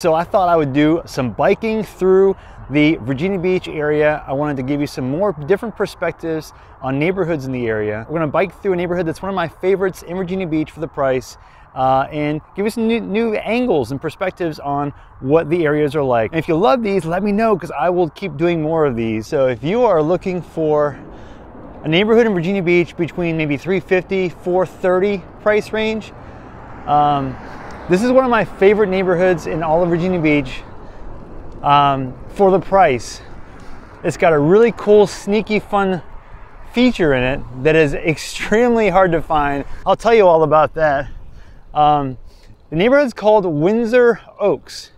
So I thought I would do some biking through the Virginia Beach area. I wanted to give you some more different perspectives on neighborhoods in the area. We're gonna bike through a neighborhood that's one of my favorites in Virginia Beach for the price, and give you some new angles and perspectives on what the areas are like. And if you love these, let me know, because I will keep doing more of these. So if you are looking for a neighborhood in Virginia Beach between maybe $350, $430 price range, this is one of my favorite neighborhoods in all of Virginia Beach for the price. It's got a really cool, sneaky, fun feature in it that is extremely hard to find. I'll tell you all about that. The neighborhood's called Windsor Oaks.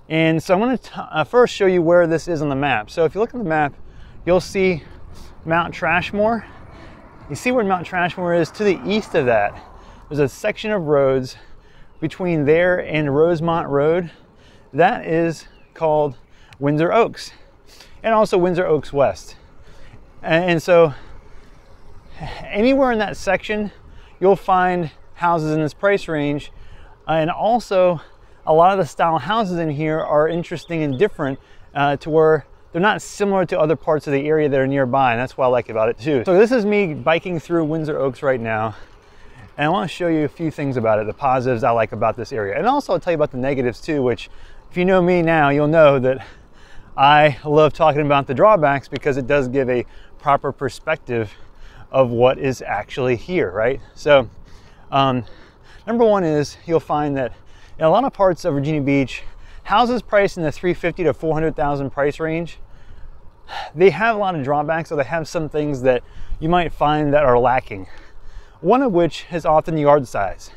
And so I'm going to first show you where this is on the map. So if you look at the map, you'll see Mount Trashmore. You see where Mount Trashmore is? To the east of that, there's a section of roads between there and Rosemont Road. That is called Windsor Oaks, and also Windsor Oaks West. And so anywhere in that section, you'll find houses in this price range. And also a lot of the style houses in here are interesting and different to where they're not similar to other parts of the area that are nearby. And that's what I like about it too. So this is me biking through Windsor Oaks right now. And I want to show you a few things about it, the positives I like about this area. And also I'll tell you about the negatives too, which if you know me now, you'll know that I love talking about the drawbacks, because it does give a proper perspective of what is actually here, right? So number one is you'll find that in a lot of parts of Virginia Beach, houses priced in the $350,000 to $400,000 price range, they have a lot of drawbacks, or they have some things that you might find that are lacking. One of which is often yard size.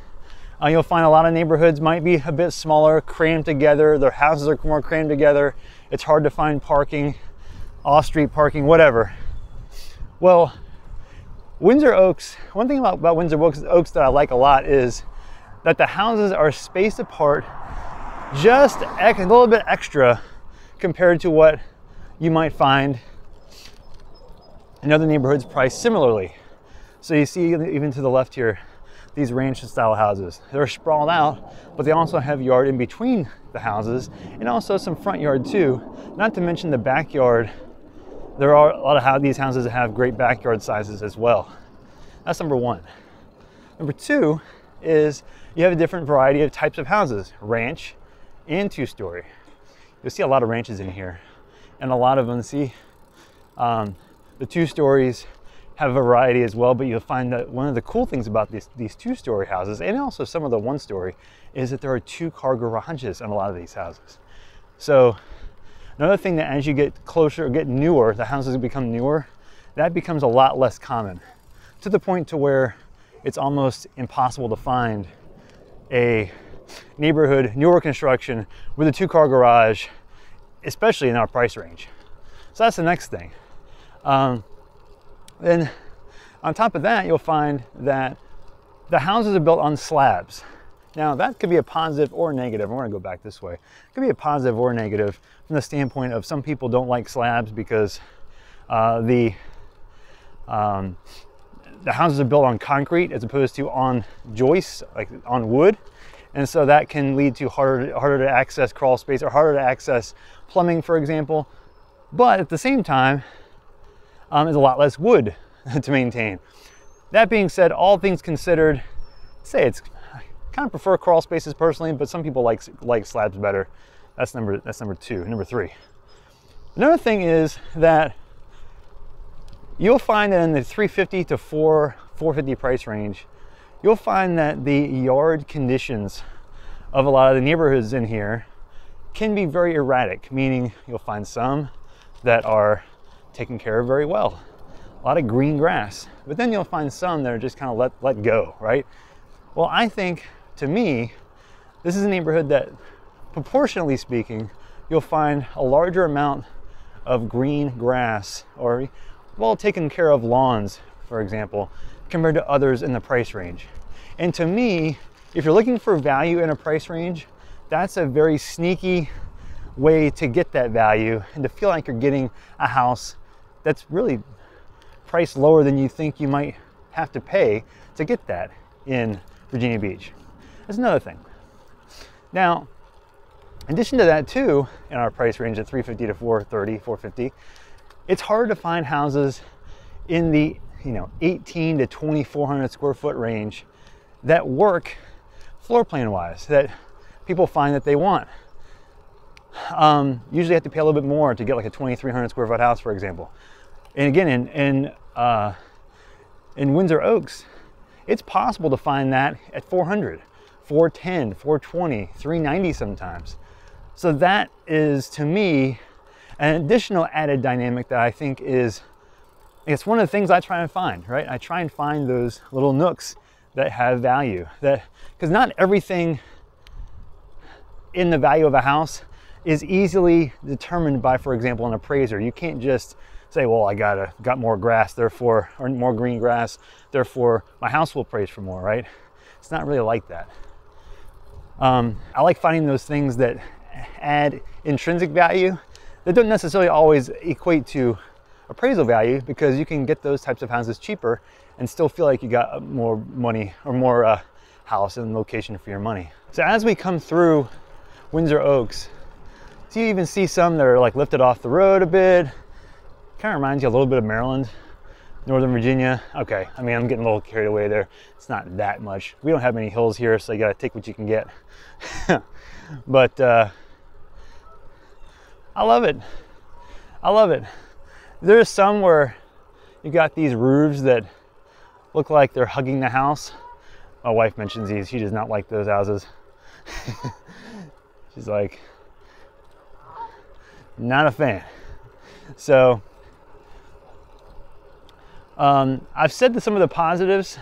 You'll find a lot of neighborhoods might be a bit smaller, crammed together. Their houses are more crammed together. It's hard to find parking, off-street parking, whatever. Well, Windsor Oaks, one thing about Windsor Oaks that I like a lot is that the houses are spaced apart just a little bit extra compared to what you might find in other neighborhoods priced similarly. So you see, even to the left here, these ranch style houses. They're sprawled out, but they also have yard in between the houses, and also some front yard too. Not to mention the backyard. There are a lot of these houses that have great backyard sizes as well. That's number one. Number two is you have a different variety of types of houses, ranch and two-story. You'll see a lot of ranches in here, and a lot of them, see, the two stories have a variety as well, but you'll find that one of the cool things about these two-story houses, and also some of the one-story, is that there are two-car garages in a lot of these houses. So another thing, that as you get closer or get newer, the houses become newer, that becomes a lot less common, to the point to where it's almost impossible to find a neighborhood, newer construction with a two-car garage, especially in our price range. So that's the next thing. Then on top of that, you'll find that the houses are built on slabs. Now that could be a positive or a negative. We're gonna go back this way. It could be a positive or a negative from the standpoint of some people don't like slabs because the houses are built on concrete as opposed to on joists, like on wood. And so that can lead to harder to access crawl space, or harder to access plumbing, for example. But at the same time, there's a lot less wood to maintain. That being said, all things considered, I kind of prefer crawl spaces personally, but some people like slabs better. That's number two. Number three. Another thing is that you'll find that in the $350 to $450 price range, you'll find that the yard conditions of a lot of the neighborhoods in here can be very erratic, meaning you'll find some that are taken care of very well, a lot of green grass, but then you'll find some that are just kind of let go, right? Well, I think, to me, this is a neighborhood that, proportionally speaking, you'll find a larger amount of green grass, or well taken care of lawns, for example, compared to others in the price range. And to me, if you're looking for value in a price range, that's a very sneaky way to get that value and to feel like you're getting a house that's really priced lower than you think you might have to pay to get that in Virginia Beach. That's another thing. Now, In addition to that too, in our price range at 350 to 430, 450, it's hard to find houses in the 18 to 2400 square foot range that work floor plan wise, that people find that they want. Usually have to pay a little bit more to get like a 2300 square foot house, for example. And again, in Windsor Oaks, it's possible to find that at 400, 410, 420, 390 sometimes. So that is, to me, an additional added dynamic that I think is, it's one of the things I try and find, right? I try and find those little nooks that have value, because not everything in the value of a house is easily determined by, for example, an appraiser. You can't just say, well, I got more grass, therefore, or more green grass, therefore my house will appraise for more, right? It's not really like that. I like finding those things that add intrinsic value that don't necessarily always equate to appraisal value, because you can get those types of houses cheaper and still feel like you got more money or more house and location for your money. So as we come through Windsor Oaks, so you even see some that are like lifted off the road a bit. Kind of reminds you a little bit of Maryland, Northern Virginia. Okay, I mean, I'm getting a little carried away there. It's not that much. We don't have many hills here, so you gotta take what you can get. But I love it. I love it. There's some where you got these roofs that look like they're hugging the house. My wife mentions these. She does not like those houses. She's like, not a fan. So I've said that some of the positives,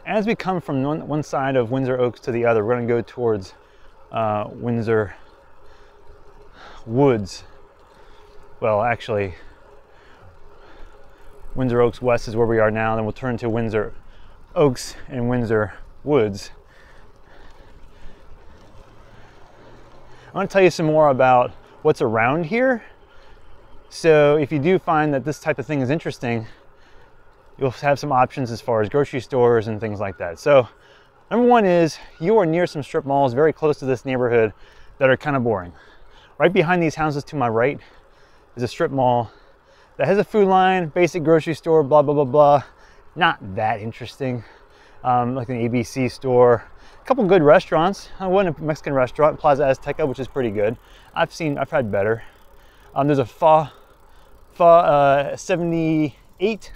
as we come from one side of Windsor Oaks to the other, we're going to go towards Windsor Woods. Well, actually, Windsor Oaks West is where we are now. Then we'll turn to Windsor Oaks and Windsor Woods. I want to tell you some more about what's around here. So if you do find that this type of thing is interesting, you'll have some options as far as grocery stores and things like that. So number one is you are near some strip malls very close to this neighborhood that are kind of boring. Right behind these houses to my right is a strip mall that has a Food Lion, basic grocery store, blah, blah, blah, blah. Not that interesting. Like an ABC store, a couple good restaurants. One a Mexican restaurant, Plaza Azteca, which is pretty good. I've had better. There's a Pho 78,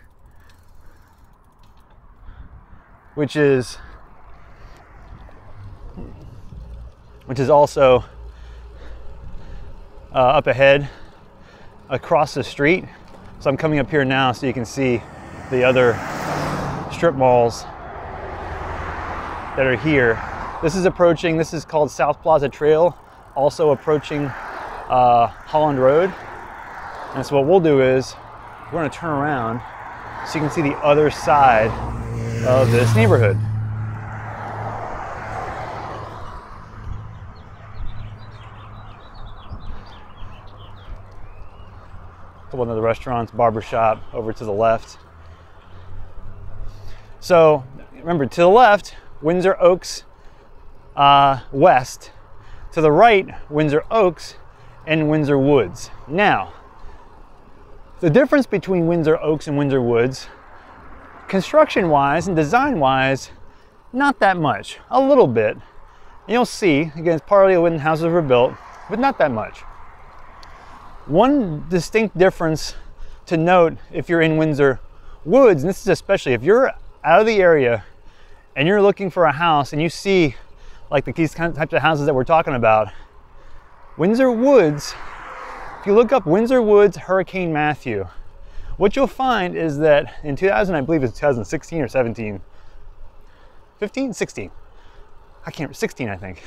which is also up ahead across the street. So I'm coming up here now so you can see the other strip malls that are here. This is called South Plaza Trail, also approaching Holland Road. And so what we'll do is we're going to turn around so you can see the other side of this neighborhood. A couple of other restaurants, barbershop over to the left. So remember, to the left, Windsor Oaks West. To the right, Windsor Oaks and Windsor Woods. Now, the difference between Windsor Oaks and Windsor Woods, construction-wise and design-wise, not that much. A little bit. And you'll see, again, it's partly when houses were built, but not that much. One distinct difference to note if you're in Windsor Woods, and this is especially if you're out of the area and you're looking for a house and you see like these kind of types of houses that we're talking about, Windsor Woods, if you look up Windsor Woods Hurricane Matthew, what you'll find is that in 2000, I believe it's 2016 or 17, 15, 16, 16 I think.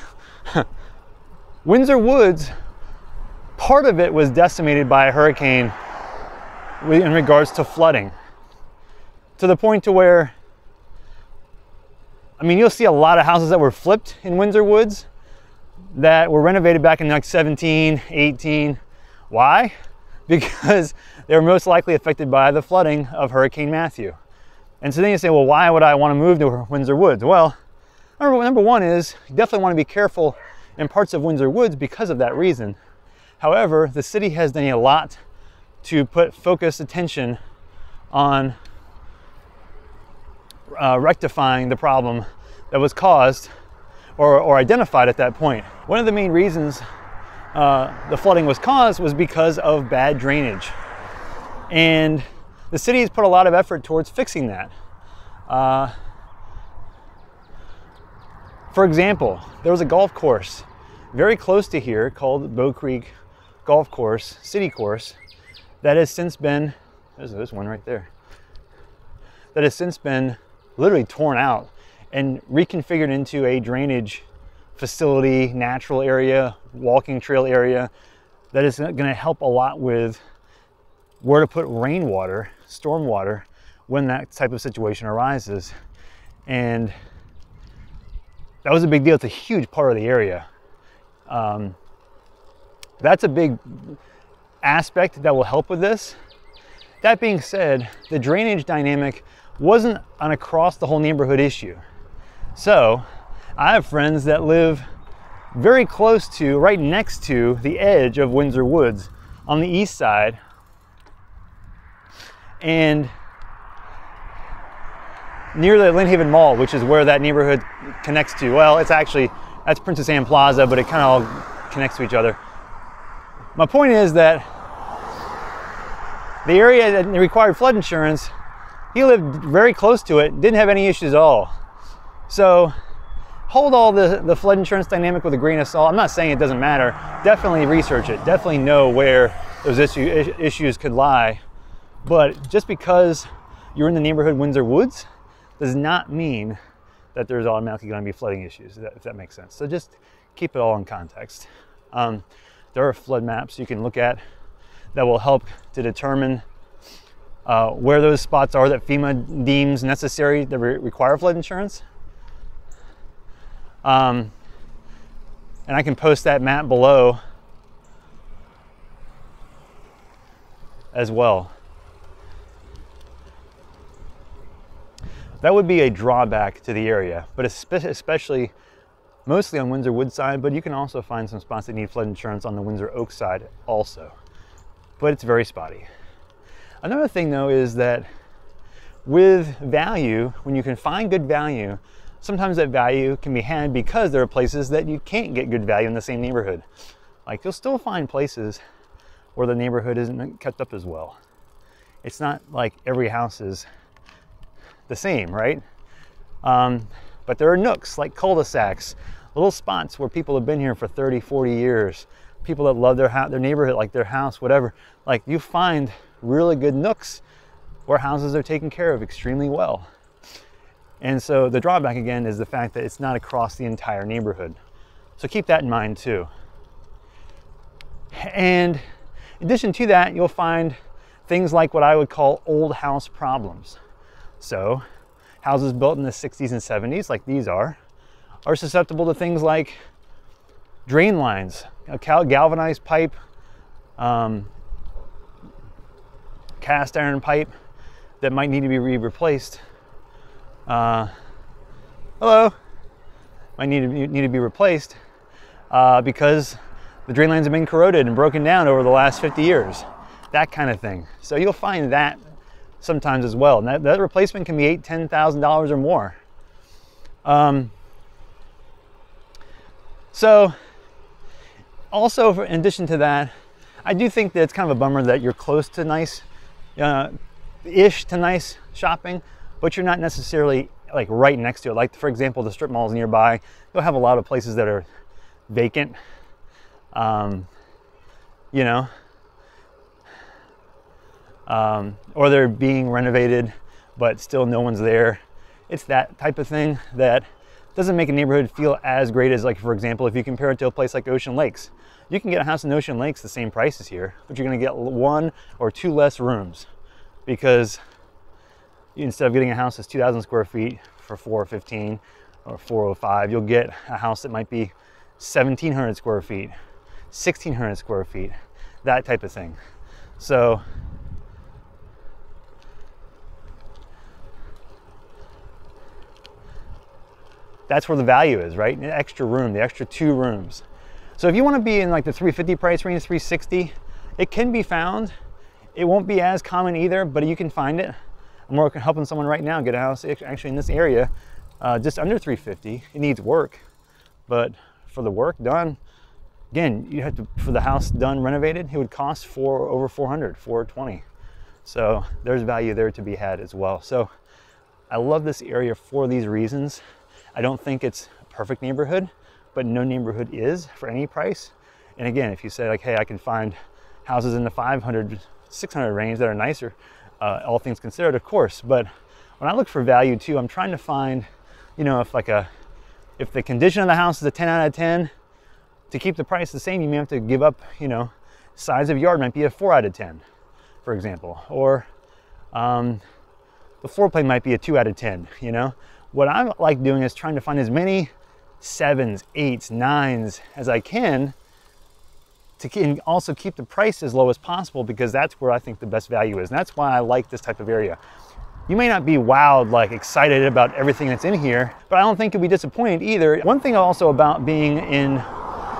Windsor Woods, part of it was decimated by a hurricane in regards to flooding, to the point to where, I mean, you'll see a lot of houses that were flipped in Windsor Woods that were renovated back in like 17, 18. Why? Because they were most likely affected by the flooding of Hurricane Matthew. And so then you say, well, why would I want to move to Windsor Woods? Well, number one is you definitely want to be careful in parts of Windsor Woods because of that reason. However, the city has done a lot to put focused attention on rectifying the problem that was caused or identified at that point. One of the main reasons the flooding was caused was because of bad drainage. And the city has put a lot of effort towards fixing that. For example, there was a golf course very close to here called Bow Creek Golf Course, City Course, that has since been, there's this one right there, that has since been literally torn out and reconfigured into a drainage facility, natural area, walking trail area that is going to help a lot with where to put rainwater, stormwater, when that type of situation arises. And that was a big deal. It's a huge part of the area. That's a big aspect that will help with this. That being said, the drainage dynamic wasn't an across the whole neighborhood issue. So I have friends that live very close to, right next to the edge of Windsor Woods on the east side. And near the Lynn Haven Mall, which is where that neighborhood connects to. Well, it's actually, that's Princess Anne Plaza, but it kind of all connects to each other. My point is that the area that required flood insurance, he lived very close to it, didn't have any issues at all. So hold all the flood insurance dynamic with a grain of salt. I'm not saying it doesn't matter. Definitely research it. Definitely know where those issues could lie. But just because you're in the neighborhood Windsor Woods does not mean that there's automatically going to be flooding issues, if that makes sense. So just keep it all in context. There are flood maps you can look at that will help to determine where those spots are that FEMA deems necessary that require flood insurance. And I can post that map below as well. That would be a drawback to the area, but especially mostly on Windsor Woods side, but you can also find some spots that need flood insurance on the Windsor Oak side also, but it's very spotty. Another thing though is that with value, when you can find good value, sometimes that value can be had because there are places that you can't get good value in the same neighborhood. Like you'll still find places where the neighborhood isn't kept up as well. It's not like every house is the same, right? But there are nooks like cul-de-sacs, little spots where people have been here for 30, 40 years, people that love their neighborhood, like their house, whatever. Like you find really good nooks where houses are taken care of extremely well. And so the drawback again is the fact that it's not across the entire neighborhood. So keep that in mind too. And in addition to that, you'll find things like what I would call old house problems. So houses built in the 60s and 70s, like these are susceptible to things like drain lines, a galvanized pipe, cast iron pipe that might need to be replaced. Hello, might need to be replaced because the drain lines have been corroded and broken down over the last 50 years, that kind of thing. So you'll find that sometimes as well. And that replacement can be $8,000, $10,000 or more. So also in addition to that, I do think that it's kind of a bummer that you're close to nice, ish to nice shopping, but you're not necessarily like right next to it. Like for example, the strip malls nearby, you'll have a lot of places that are vacant, you know, or they're being renovated, but still no one's there. It's that type of thing that doesn't make a neighborhood feel as great as, like, for example, if you compare it to a place like Ocean Lakes. You can get a house in Ocean Lakes the same price as here, but you're gonna get 1 or 2 less rooms because instead of getting a house that's 2,000 square feet for $415 or $405, you'll get a house that might be 1,700 square feet, 1,600 square feet, that type of thing. So that's where the value is, right? The extra room, the extra 2 rooms. So if you want to be in like the 350 price range, 360, it can be found. It won't be as common either, but you can find it. I'm working, helping someone right now get a house actually in this area, just under 350. It needs work, but for the work done, again, you have to, for the house done, renovated, it would cost over 400, 420. So there's value there to be had as well. So I love this area for these reasons. I don't think it's a perfect neighborhood, but no neighborhood is for any price. And again, if you say like, hey, I can find houses in the 500, 600 range that are nicer, all things considered, of course. But when I look for value too, I'm trying to find, you know, if the condition of the house is a 10 out of 10, to keep the price the same, you may have to give up, you know, size of yard might be a 4 out of 10, for example, or the floor plan might be a 2 out of 10, you know. What I like doing is trying to find as many 7s, 8s, 9s as I can to also keep the price as low as possible, because that's where I think the best value is. And that's why I like this type of area. You may not be wowed, like excited about everything that's in here, but I don't think you'll be disappointed either. One thing also about being in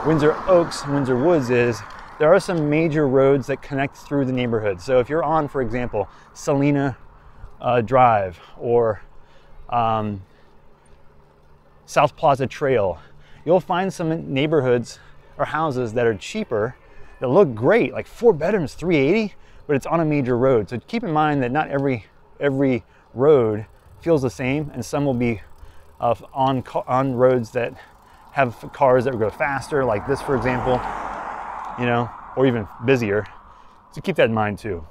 Windsor Oaks, Windsor Woods, is there are some major roads that connect through the neighborhood. So if you're on, for example, Salina Drive or South Plaza Trail, you'll find some neighborhoods or houses that are cheaper, that look great, like 4 bedrooms, 380, but it's on a major road. So keep in mind that not every road feels the same, and some will be on roads that have cars that go faster, like this, for example, you know, or even busier. So keep that in mind too.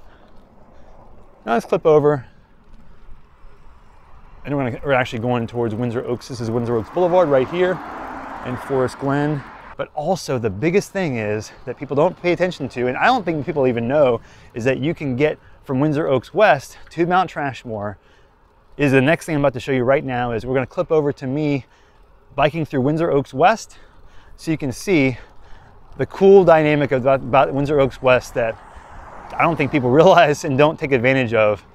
Now let's clip over. And we're actually going towards Windsor Oaks. This is Windsor Oaks Boulevard right here in Forest Glen. But also the biggest thing is that people don't pay attention to, and I don't think people even know, is that you can get from Windsor Oaks West to Mount Trashmore. Is the next thing I'm about to show you right now. Is we're gonna clip over to me biking through Windsor Oaks West, so you can see the cool dynamic about Windsor Oaks West that I don't think people realize and don't take advantage of.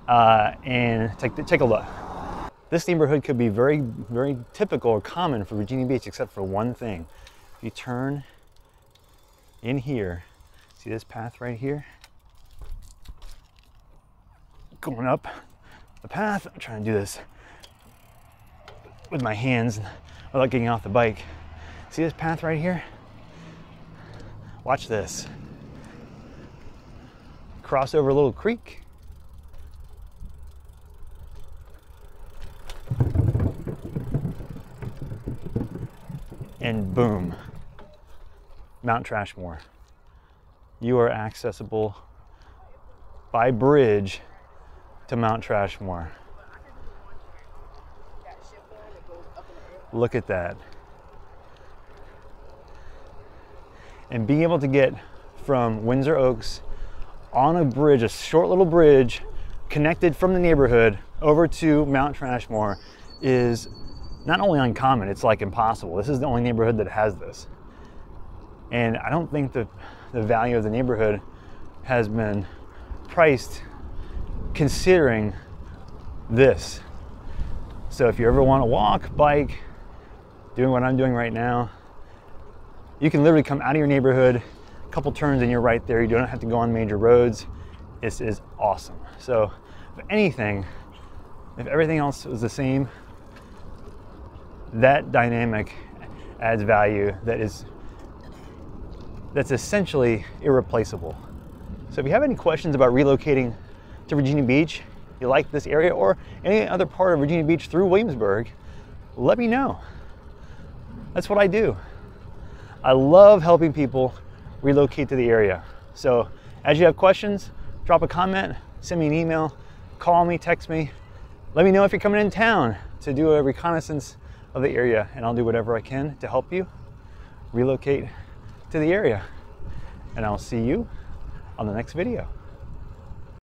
And take a look. This neighborhood could be very, very typical or common for Virginia Beach, except for one thing. If you turn in here, see this path right here? Going up the path, I'm trying to do this with my hands without getting off the bike. See this path right here? Watch this. Cross over a little creek. And boom, Mount Trashmore. You are accessible by bridge to Mount Trashmore. Look at that. And being able to get from Windsor Oaks on a bridge, a short little bridge, connected from the neighborhood over to Mount Trashmore is not only uncommon, it's like impossible. This is the only neighborhood that has this. And I don't think the value of the neighborhood has been priced considering this. So if you ever want to walk, bike, doing what I'm doing right now, you can literally come out of your neighborhood, a couple turns and you're right there. You don't have to go on major roads. This is awesome. So if anything, if everything else was the same, that dynamic adds value that's essentially irreplaceable. So if you have any questions about relocating to Virginia Beach, you like this area or any other part of Virginia Beach through Williamsburg, let me know. That's what I do. I love helping people relocate to the area. So as you have questions, drop a comment, send me an email, call me, text me. Let me know if you're coming in town to do a reconnaissance of the area, and I'll do whatever I can to help you relocate to the area. And I'll see you on the next video.